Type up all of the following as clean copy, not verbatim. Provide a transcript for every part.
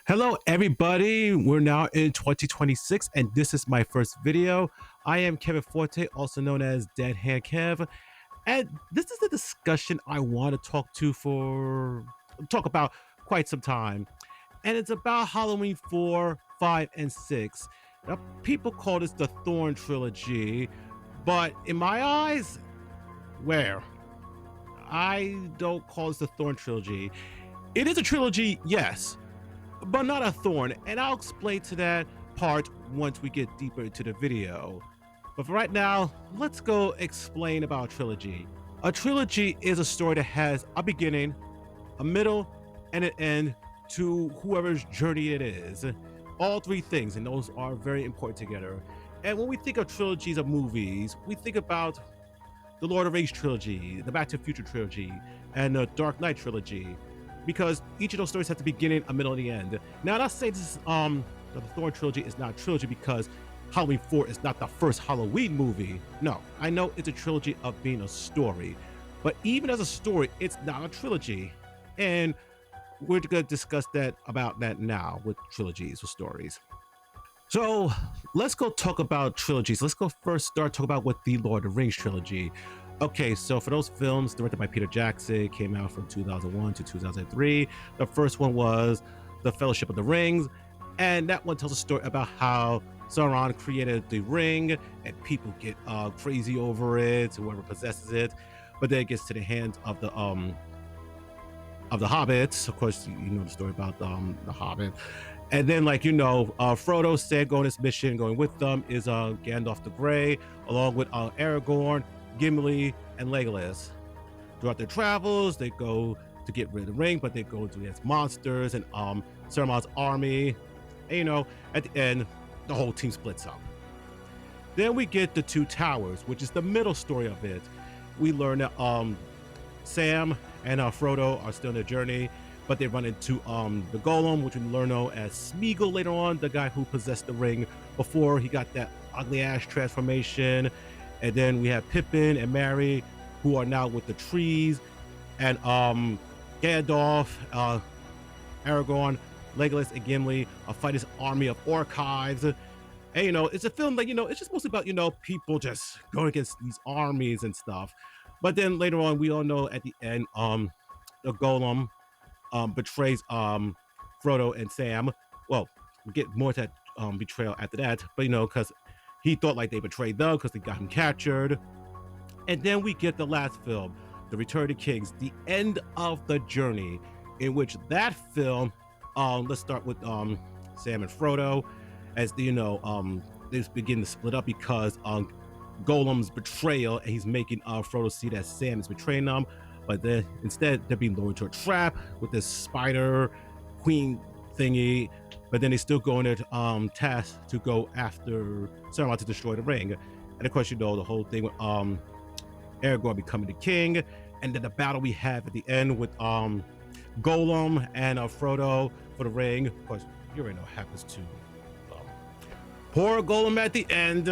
Hello, everybody. We're now in 2026, and this is my first video. I am Kevin Forte, also known as Deadhand Kev, and this is a discussion I want to talk about quite some time, and it's about Halloween 4, 5, and 6. Now, people call this the Thorn trilogy, but in my eyes, where I don't call this the Thorn trilogy. It is a trilogy, yes, but not a thorn, and I'll explain to that part once we get deeper into the video. But for right now, let's go explain about a trilogy. A trilogy is a story that has a beginning, a middle, and an end to whoever's journey it is. All three things, and those are very important together. And when we think of trilogies of movies, we think about the Lord of the Rings trilogy, the Back to the Future trilogy, and the Dark Knight trilogy, because each of those stories has a beginning, a middle, and the end. Now, not say this is the Thorn trilogy is not a trilogy because Halloween 4 is not the first Halloween movie. No, I know it's a trilogy of being a story, but even as a story, it's not a trilogy. And we're going to discuss about that now with trilogies or stories. So let's go talk about trilogies. Let's go first start talk about what the Lord of the Rings trilogy. Okay, so for those films directed by Peter Jackson, came out from 2001 to 2003. The first one was The Fellowship of the Rings, and that one tells a story about how Sauron created the ring, and people get crazy over it, whoever possesses it. But then it gets to the hands of the hobbits. Of course, you know the story about the Hobbit. And then, Frodo said go on this mission. Going with them is Gandalf the Grey, along with Aragorn, Gimli, and Legolas. Throughout their travels, they go to get rid of the ring, but they go against monsters and Saruman's army. And, at the end, the whole team splits up. Then we get the Two Towers, which is the middle story of it. We learn that Sam and Frodo are still on their journey, but they run into the Golem, which we learn as Smeagol later on, the guy who possessed the ring before he got that ugly ass transformation. And then we have Pippin and Merry, who are now with the trees, and Gandalf, Aragorn, Legolas, and Gimli fight this army of archives. And it's a film like it's just mostly about people just going against these armies and stuff. But then later on, we all know at the end, the Golem betrays Frodo and Sam. Well, we get more to that betrayal after that, but because he thought like they betrayed them because they got him captured. And then we get the last film, The Return of the Kings, the end of the journey, in which that film, let's start with Sam and Frodo, as they begin to split up because Golem's betrayal, and he's making Frodo see that Sam is betraying them, but then instead they're being lured into a trap with this spider queen thingy. But then they still go on their task to go after Sauron to destroy the ring. And of course, the whole thing with Aragorn becoming the king, and then the battle we have at the end with Golem and Frodo for the ring. Of course, you already know what happens to poor Golem at the end.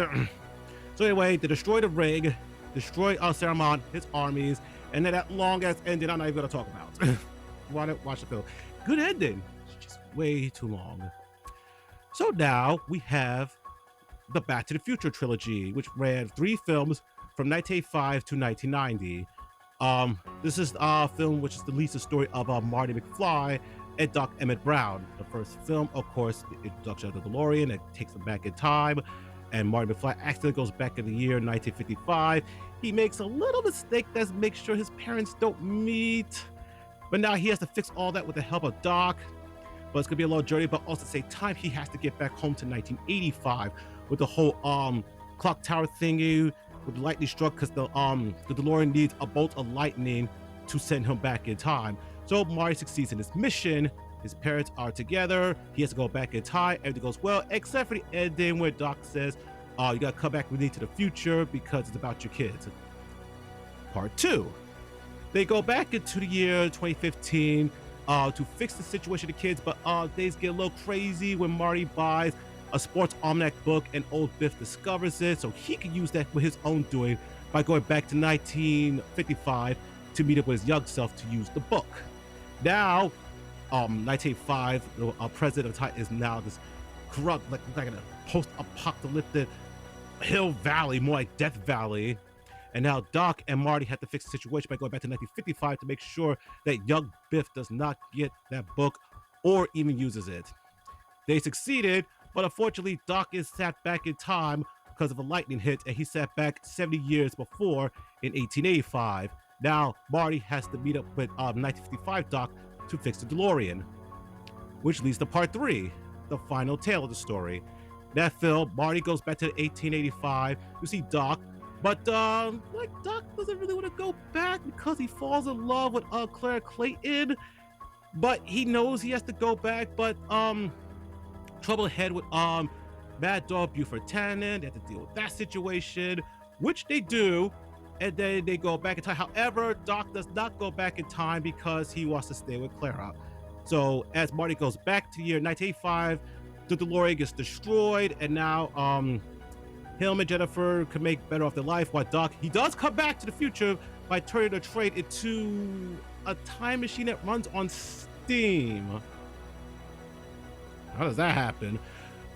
So anyway, they destroy the ring, destroy Saruman, his armies, and then that long-ass ending I'm not even going to talk about. Watch the film. Good ending. It's just way too long. So now we have the Back to the Future trilogy, which ran 3 films from 1985 to 1990. This is a film which is the least the story of Marty McFly and Doc Emmett Brown. The first film, of course, the introduction of the DeLorean that takes them back in time. And Marty McFly accidentally goes back in the year 1955. He makes a little mistake that makes sure his parents don't meet. But now he has to fix all that with the help of Doc. But it's going to be a long journey, but also at the same time, he has to get back home to 1985 with the whole clock tower thingy with the lightning struck because the DeLorean needs a bolt of lightning to send him back in time. So Marty succeeds in his mission. His parents are together. He has to go back in time. Everything goes well, except for the ending where Doc says, you got to come back with me to the future because it's about your kids. Part 2. They go back into the year 2015 to fix the situation of the kids, but things get a little crazy when Marty buys a sports almanac book and old Biff discovers it, so he can use that with his own doing by going back to 1955 to meet up with his young self to use the book. Now, 1985, the president of Titan is now this corrupt, like in a post-apocalyptic Hill Valley, more like Death Valley. And now Doc and Marty have to fix the situation by going back to 1955 to make sure that young Biff does not get that book or even uses it. They succeeded, but unfortunately, Doc is sat back in time because of a lightning hit, and he sat back 70 years before in 1885. Now, Marty has to meet up with 1955 Doc to fix the DeLorean, which leads to part 3, the final tale of the story. That film, Marty goes back to 1885 to see Doc, but like Doc doesn't really want to go back because he falls in love with Claire Clayton, but he knows he has to go back, but trouble ahead with Mad Dog Buford Tannen. They have to deal with that situation, which they do, and then they go back in time. However, Doc does not go back in time because he wants to stay with Clara. So as Marty goes back to the year 1985, the DeLorean gets destroyed, and now him and Jennifer can make better off their life, while Doc, he does come back to the future by turning the train into a time machine that runs on steam. How does that happen?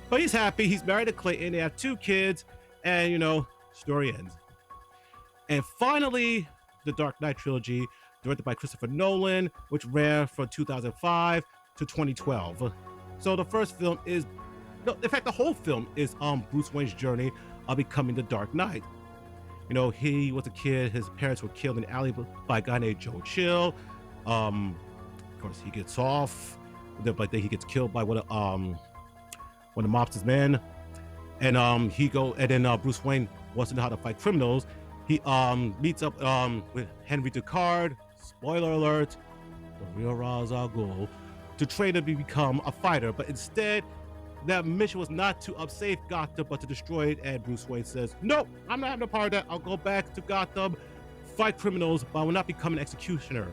But he's happy. He's married to Clayton. They have 2 kids, and story ends. And finally, the Dark Knight trilogy, directed by Christopher Nolan, which ran from 2005 to 2012. So the first film is, in fact, the whole film is Bruce Wayne's journey of becoming the Dark Knight. He was a kid. His parents were killed in the alley by a guy named Joe Chill. Of course, he gets off, but then he gets killed by one of the mobster's men. And then Bruce Wayne wants to know how to fight criminals. He meets up with Henry Ducard, spoiler alert, the real Ra's al Ghul, to train him to become a fighter. But instead, that mission was not to save Gotham, but to destroy it. And Bruce Wayne says, nope, I'm not having a part of that. I'll go back to Gotham, fight criminals, but I will not become an executioner.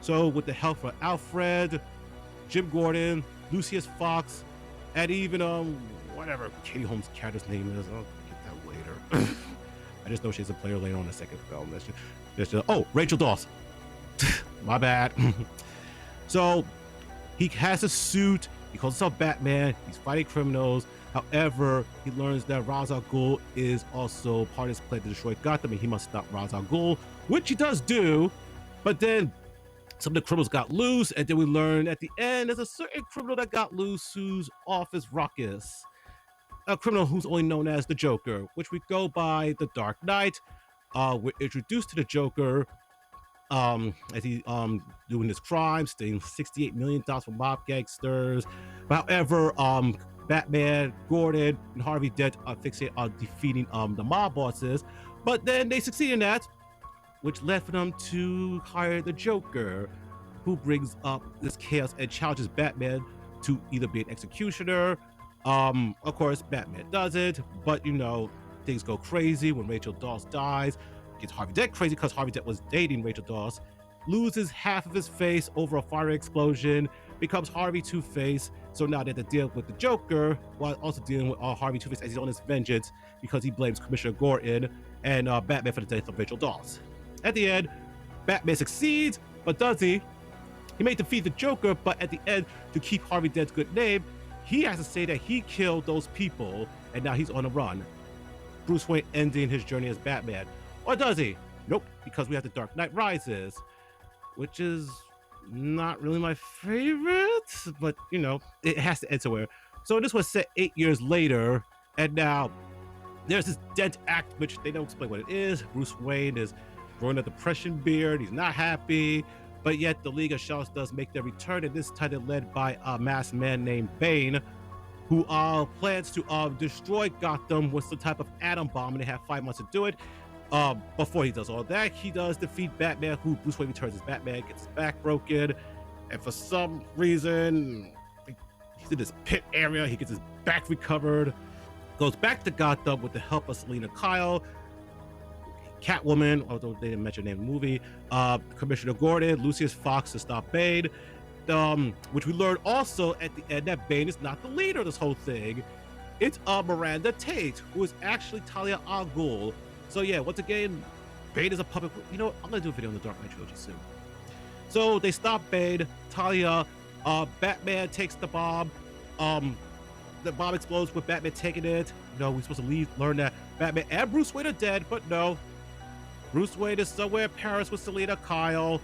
So with the help of Alfred, Jim Gordon, Lucius Fox, and even whatever Katie Holmes' character's name is, I'll get that later. I just know she's a player later on the second film. Rachel Dawson. My bad. So he has a suit. He calls himself Batman. He's fighting criminals. However, he learns that Ra's al Ghul is also part of his plan to destroy Gotham, and he must stop Ra's al Ghul, which he does do. But then some of the criminals got loose, and then we learn at the end there's a certain criminal that got loose who's off his ruckus. A criminal who's only known as the Joker, which we go by the Dark Knight. We're introduced to the Joker as he doing his crime, stealing $68 million from mob gangsters. However, Batman, Gordon, and Harvey Dent are fixated on defeating the mob bosses, but then they succeed in that, which led for them to hire the Joker, who brings up this chaos and challenges Batman to either be an executioner. Of course, Batman does it, but things go crazy when Rachel Dawes dies. Gets Harvey Dent crazy because Harvey Dent was dating Rachel Dawes, loses half of his face over a fire explosion, becomes Harvey Two-Face. So now they have to deal with the Joker while also dealing with Harvey Two-Face as he's on his vengeance because he blames Commissioner Gordon and Batman for the death of Rachel Dawes. At the end, Batman succeeds, but does he? He may defeat the Joker, but at the end, to keep Harvey Dent's good name, he has to say that he killed those people, and now he's on the run. Bruce Wayne ending his journey as Batman. Or does he? Nope, because we have the Dark Knight Rises, which is not really my favorite, but it has to end somewhere. So this was set 8 years later, and now there's this Dent Act, which they don't explain what it is. Bruce Wayne is growing a depression beard. He's not happy, but yet the League of Shadows does make their return, and this time they're led by a masked man named Bane, who plans to destroy Gotham with some type of atom bomb, and they have 5 months to do it. Before he does all that, he does defeat Batman, who Bruce Wayne returns as Batman, gets his back broken, and for some reason, he's in this pit area, he gets his back recovered, goes back to Gotham with the help of Selina Kyle, Catwoman, although they didn't mention her name in the movie, Commissioner Gordon, Lucius Fox to stop Bane, which we learned also at the end that Bane is not the leader of this whole thing. It's Miranda Tate, who is actually Talia al Ghul. So yeah, once again, Bane is a puppet. I'm gonna do a video on the Dark Knight trilogy soon. So they stop Bane. Talia Batman takes the bomb. Um, the bomb explodes with Batman taking it. We're supposed to learn that Batman and Bruce Wayne are dead, but no. Bruce Wayne is somewhere in Paris with Selina Kyle,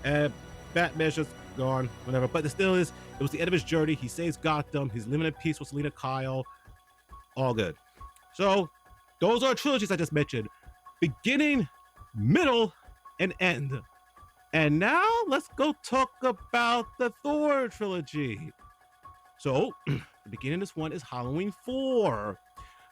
and Batman's just gone, whatever. But it still is, it was the end of his journey. He saves Gotham. He's living in peace with Selina Kyle. All good. So, those are trilogies I just mentioned. Beginning, middle, and end. And now, let's go talk about the Thor trilogy. So, the beginning of this one is Halloween 4.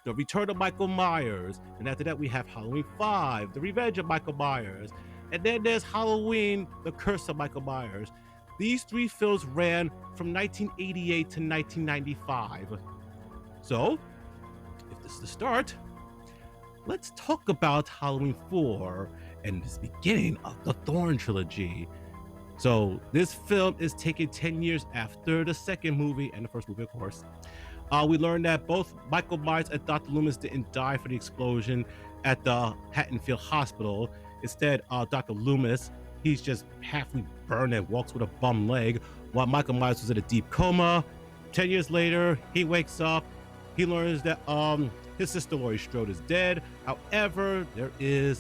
The Return of Michael Myers. And after that, we have Halloween 5, The Revenge of Michael Myers. And then there's Halloween, The Curse of Michael Myers. These three films ran from 1988 to 1995. So, if this is the start, let's talk about Halloween 4 and this beginning of the Thorn trilogy. So, this film is taken 10 years after the second movie and the first movie, of course. We learned that both Michael Myers and Dr. Loomis didn't die for the explosion at the Haddonfield Hospital. Instead, Dr. Loomis, he's just halfly burned and walks with a bum leg, while Michael Myers was in a deep coma. 10 years later, he wakes up. He learns that his sister Laurie Strode is dead. However, he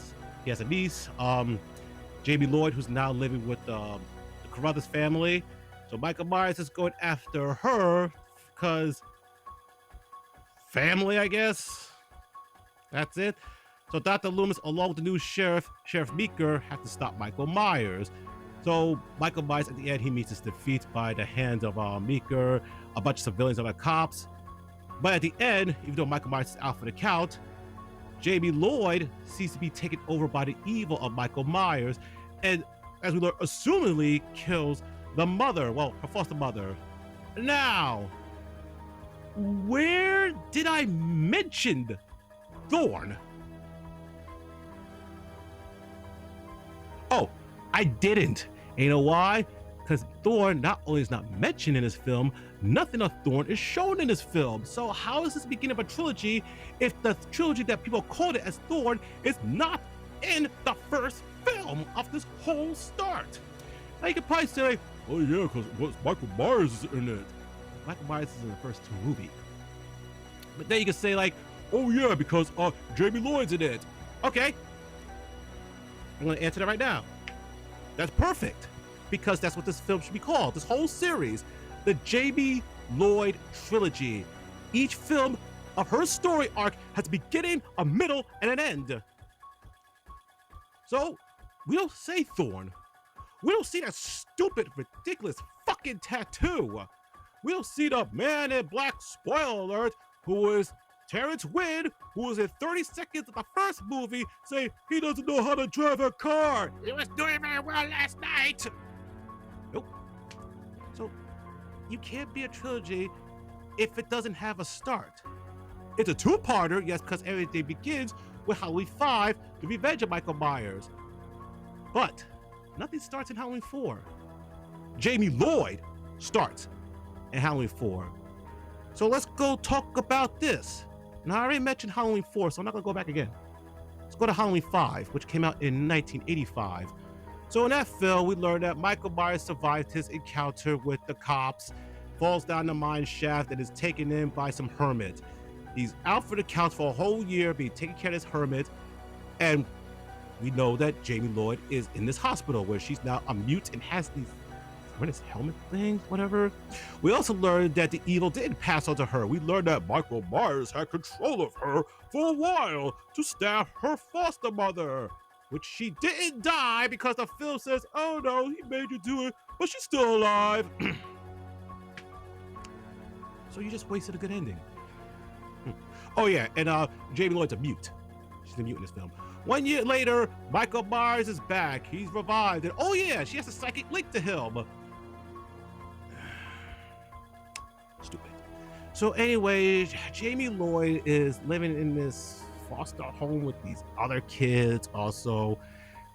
has a niece, Jamie Lloyd, who's now living with the Carruthers family. So Michael Myers is going after her because family, I guess. That's it. So Dr. Loomis, along with the new Sheriff Meeker, have to stop Michael Myers. So Michael Myers, at the end, he meets his defeat by the hands of Meeker, a bunch of civilians and the cops. But at the end, even though Michael Myers is out for the count, Jamie Lloyd seems to be taken over by the evil of Michael Myers, and as we learn, assumedly kills the mother, well, her foster mother. Now, where did I mention Thorn? Oh, I didn't. And you know why? Because Thorn not only is not mentioned in this film, nothing of Thorn is shown in this film. So how is this the beginning of a trilogy if the trilogy that people called it as Thorn is not in the first film of this whole start? Now you could probably say, oh yeah, because Michael Myers is in it. Michael Myers is in the first two movies. But then you can say like, oh yeah, because Jamie Lloyd's in it. Okay. I'm gonna answer that right now. That's perfect. Because that's what this film should be called. This whole series, the Jamie Lloyd trilogy. Each film of her story arc has a beginning, a middle, and an end. So, we don't say Thorn. We don't see that stupid, ridiculous fucking tattoo. We don't see the man in black, spoiler alert, who is Terrence Wynn, who was in 30 seconds of the first movie, say he doesn't know how to drive a car. He was doing very well last night. Nope. So, you can't be a trilogy if it doesn't have a start. It's a two-parter, yes, because everything begins with Halloween 5, The Revenge of Michael Myers. But nothing starts in Halloween 4. Jamie Lloyd starts in Halloween 4. So let's go talk about this. Now, I already mentioned Halloween 4, so I'm not going to go back again. Let's go to Halloween 5, which came out in 1985. So in that film, we learned that Michael Myers survived his encounter with the cops, falls down the mine shaft, and is taken in by some hermit. He's out for the count for a whole year, being taken care of this hermit, and we know that Jamie Lloyd is in this hospital where she's now a mute and has these helmet things, whatever. We also learned that the evil didn't pass on to her. We learned that Michael Myers had control of her for a while to stab her foster mother, which she didn't die because the film says, oh no, he made you do it, but she's still alive. So you just wasted a good ending. Oh yeah, and Jamie Lloyd's a mute. She's a mute in this film. 1 year later, Michael Myers is back. He's revived, and oh yeah, she has a psychic link to him. Stupid. So anyway, Jamie Lloyd is living in this foster home with these other kids also,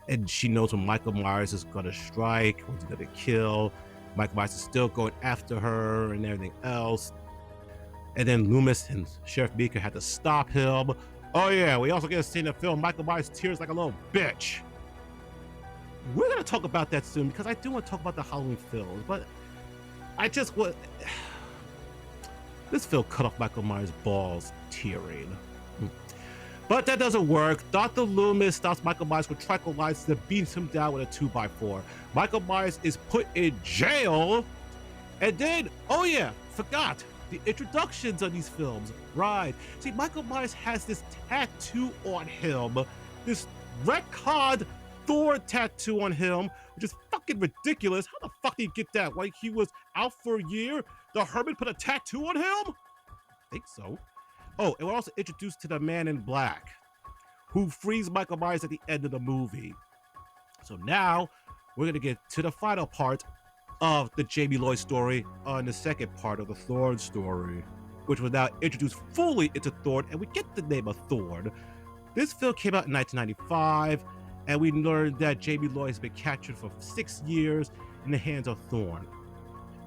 and she knows when Michael Myers is gonna strike, when he's gonna kill. Michael Myers is still going after her and everything else. And then Loomis and Sheriff Meeker had to stop him. Oh yeah, we also get a scene in the film, Michael Myers tears like a little bitch. We're gonna talk about that soon because I do want to talk about the Halloween films, but I just was. This film cut off Michael Myers' balls tearing. But that doesn't work. Dr. Loomis stops Michael Myers with tranquilizers and beats him down with a 2x4. Michael Myers is put in jail. And then, oh yeah, forgot the introductions of these films. Right. See, Michael Myers has this tattoo on him, this retconned Thorn tattoo on him, which is fucking ridiculous. How the fuck did he get that? Like he was out for a year? The Herman put a tattoo on him? I think so. Oh, and we're also introduced to the Man in Black, who frees Michael Myers at the end of the movie. So now we're gonna get to the final part of the Jamie Lloyd story on the second part of the Thorn story, which was now introduced fully into Thorn, and we get the name of Thorn. This film came out in 1995, and we learned that Jamie Lloyd has been captured for 6 years in the hands of Thorn.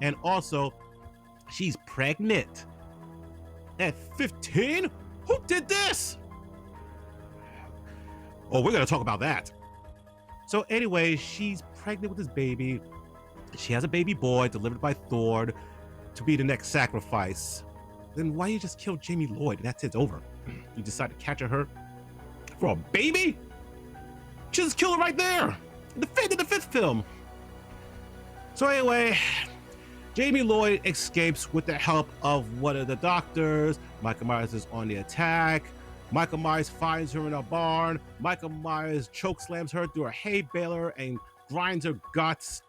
And also, she's pregnant. At 15? Who did this? Oh, we're gonna talk about that. So anyway, she's pregnant with this baby. She has a baby boy delivered by Thorn to be the next sacrifice. Then why you just kill Jamie Lloyd? That's it, over. You decide to capture her for a baby? Just kill her right there in the fifth film. So anyway, Jamie Lloyd escapes with the help of one of the doctors. Michael Myers is on the attack. Michael Myers finds her in a barn. Michael Myers chokeslams her through a hay baler and grinds her guts.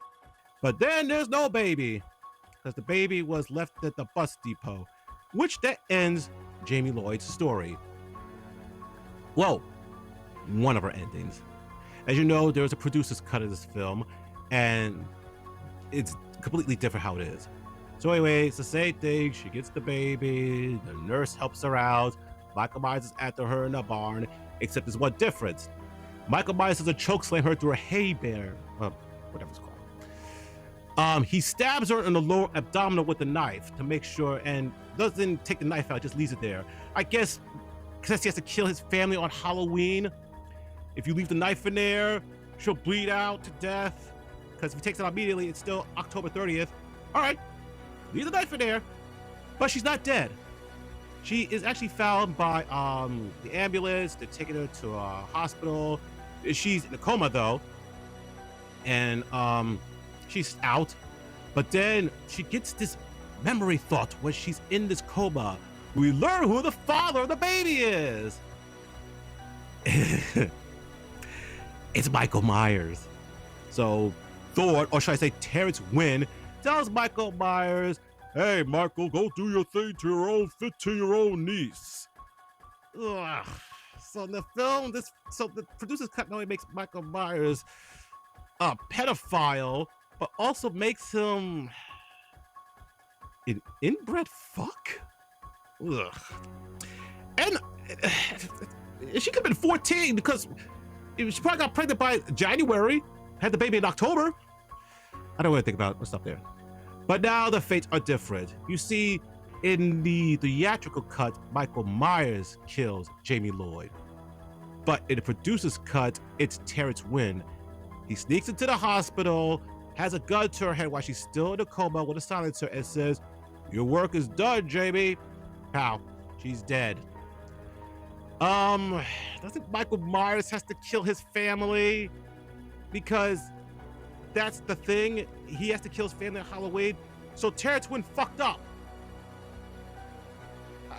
But then there's no baby, because the baby was left at the bus depot, which that ends Jamie Lloyd's story. Well, one of her endings. As you know, there's a producer's cut of this film, and it's completely different how it is. So anyway, it's the same thing. She gets the baby, the nurse helps her out, Michael Myers is after her in the barn, except there's one difference. Michael Myers doesn't chokeslam her through a hay bale, whatever it's called. He stabs her in the lower abdominal with a knife to make sure, and doesn't take the knife out, just leaves it there. I guess because he has to kill his family on Halloween. If you leave the knife in there, she'll bleed out to death. Because if he takes it out immediately, it's still October 30th. All right, leave the knife in there. But she's not dead. She is actually found by the ambulance. They're taking her to a hospital. She's in a coma though, and she's out. But then she gets this memory thought when she's in this coma. We learn who the father of the baby is. It's Michael Myers. So Thorn, or should I say Terrence Wynn, tells Michael Myers, "Hey, Michael, go do your thing to your own 15-year-old niece." Ugh. So in the film, the producer's cut not only makes Michael Myers a pedophile, but also makes him an inbred fuck. Ugh. And she could have been 14 because she probably got pregnant by January, had the baby in October. I don't want to think about it. Let's stop there. But now the fates are different. You see, in the theatrical cut, Michael Myers kills Jamie Lloyd. But in the producer's cut, it's Terrence Wynn. He sneaks into the hospital, has a gun to her head while she's still in a coma with a silencer, and says, "Your work is done, Jamie." Pow, she's dead. Doesn't Michael Myers has to kill his family? Because that's the thing. He has to kill his family at Halloween. So Terrence Wynn fucked up.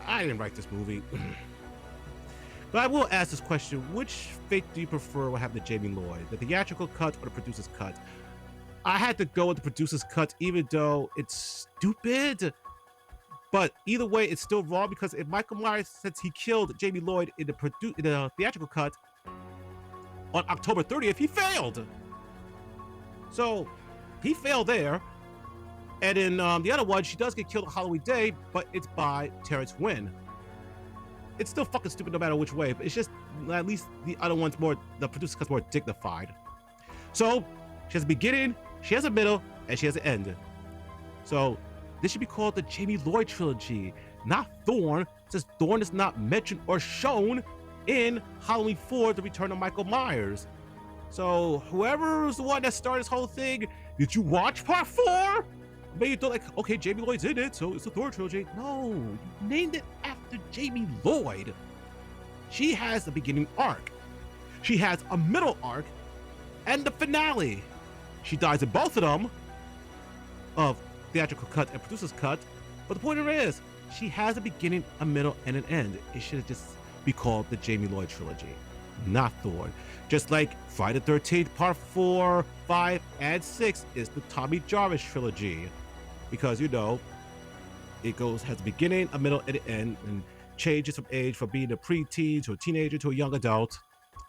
I didn't write this movie. But I will ask this question. Which fate do you prefer will have the Jamie Lloyd? The theatrical cut or the producer's cut? I had to go with the producer's cut, even though it's stupid. But either way, it's still wrong, because if Michael Myers, since he killed Jamie Lloyd in the theatrical cut on October 30th, he failed. So he failed there. And in the other one, she does get killed on Halloween Day, but it's by Terrence Wynn. It's still fucking stupid no matter which way, but it's just at least the other one's more, the producer's cut's more dignified. So she has a beginning, she has a middle, and she has an end. So this should be called the Jamie Lloyd trilogy, not Thorn, since Thorn is not mentioned or shown in Halloween 4, The Return of Michael Myers. So whoever's the one that started this whole thing, did you watch part 4? Maybe you thought like, okay, Jamie Lloyd's in it, so it's a Thorn trilogy. No, you named it after Jamie Lloyd. She has a beginning arc. She has a middle arc and the finale. She dies in both of them, of theatrical cut and producer's cut. But the point of it is, she has a beginning, a middle, and an end. It should just be called the Jamie Lloyd trilogy, not Thorn. Just like Friday the 13th, part 4, 5, and 6 is the Tommy Jarvis trilogy. Because, you know, it has a beginning, a middle, and an end, and changes from age from being a preteen to a teenager to a young adult,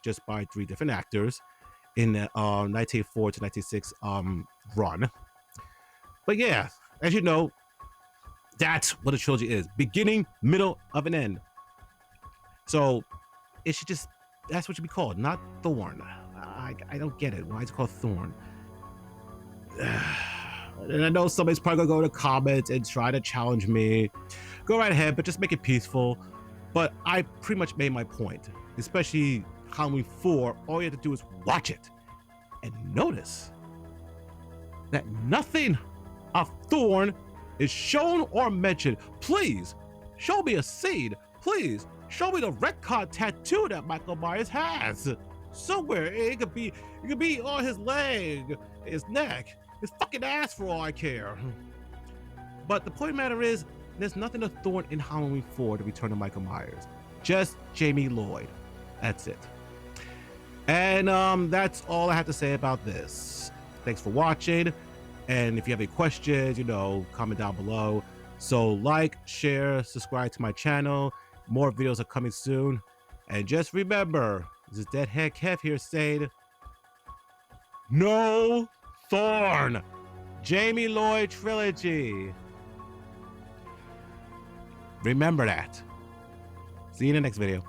just by 3 different actors in the 1984 to 1996 run. But yeah, as you know, that's what a trilogy is. Beginning, middle, of an end. So it should just, that's what should be called, not Thorn. I don't get it. Why is it called Thorn? And I know somebody's probably gonna go to comments and try to challenge me. Go right ahead, but just make it peaceful. But I pretty much made my point, especially Halloween 4. All you have to do is watch it and notice that nothing of Thorn is shown or mentioned. Please show me a scene. Please show me the retcon tattoo that Michael Myers has somewhere. It could be on his leg, his neck, his fucking ass, for all I care. But the point of the matter is, there's nothing of Thorn in Halloween 4, The Return of Michael Myers. Just Jamie Lloyd. That's it. And that's all I have to say about this. Thanks for watching. And if you have any questions, you know, comment down below. So like, share, subscribe to my channel. More videos are coming soon. And just remember, this is Deadhand Kev here saying, no Thorn! Jamie Lloyd trilogy. Remember that. See you in the next video.